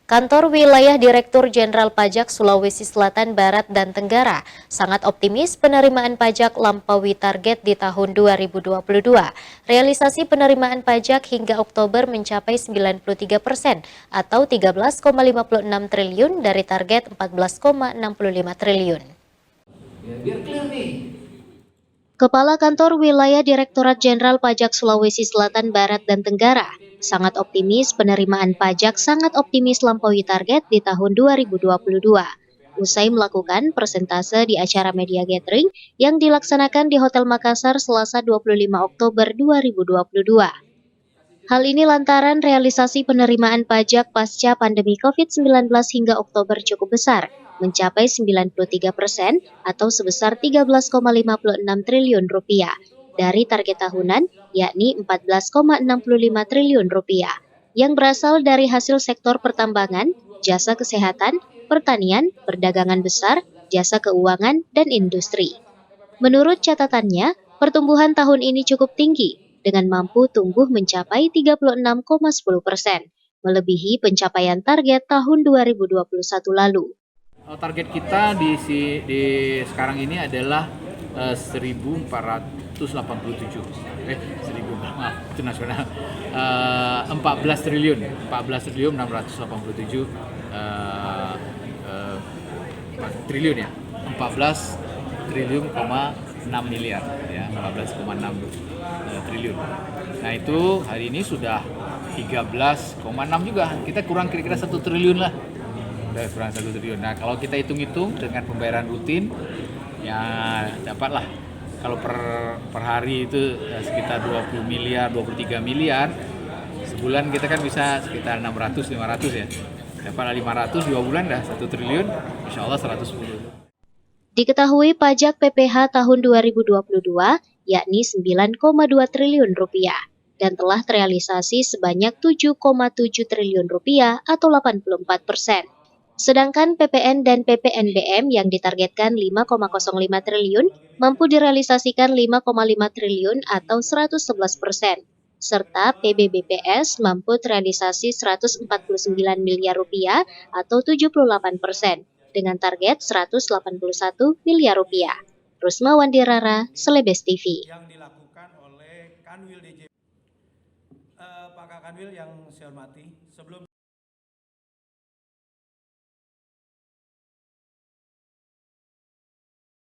Kantor Wilayah Direktur Jenderal Pajak Sulawesi Selatan, Barat, dan Tenggara sangat optimis penerimaan pajak lampaui target di tahun 2022. Realisasi penerimaan pajak hingga Oktober mencapai 93% atau 13,56 triliun dari target 14,65 triliun. Biar clear nih. Kepala Kantor Wilayah Direktorat Jenderal Pajak Sulawesi Selatan, Barat, dan Tenggara sangat optimis penerimaan pajak sangat optimis lampaui target di tahun 2022. Usai melakukan persentase di acara media gathering yang dilaksanakan di Hotel Makassar Selasa 25 Oktober 2022. Hal ini lantaran realisasi penerimaan pajak pasca pandemi COVID-19 hingga Oktober cukup besar, mencapai 93% atau sebesar 13,56 triliun rupiah dari target tahunan, yakni 14,65 triliun rupiah, yang berasal dari hasil sektor pertambangan, jasa kesehatan, pertanian, perdagangan besar, jasa keuangan, dan industri. Menurut catatannya, pertumbuhan tahun ini cukup tinggi, dengan mampu tumbuh mencapai 36,10%, melebihi pencapaian target tahun 2021 lalu. Target kita di sekarang ini adalah 1.487. 1000 maaf itu nasional. 14 triliun 687 triliun ya. 14 triliun, 6 miliar ya, 14,6 triliun. Nah, itu hari ini sudah 13,6 juga. Kita kurang kira-kira 1 triliun lah. Udah kurang 1 triliun. Nah, kalau kita hitung-hitung dengan pembayaran rutin ya dapatlah kalau per hari itu sekitar 20 miliar, 23 miliar. Sebulan kita kan bisa sekitar 600 500 ya. Dapatlah 500 2 bulan dah 1 triliun, insyaallah 110. Diketahui pajak PPH tahun 2022 yakni 9,2 triliun rupiah dan telah terrealisasi sebanyak 7,7 triliun rupiah atau 84%. Sedangkan PPN dan PPNBM yang ditargetkan 5,05 triliun mampu direalisasikan 5,5 triliun atau 111%. Serta PBBPS mampu terrealisasi 149 miliar rupiah atau 78%. Dengan target 181 miliar rupiah. Rusma Wandirara, Selebes TV. Yang dilakukan oleh Kanwil DJ. Pak Kanwil yang saya hormati, sebelum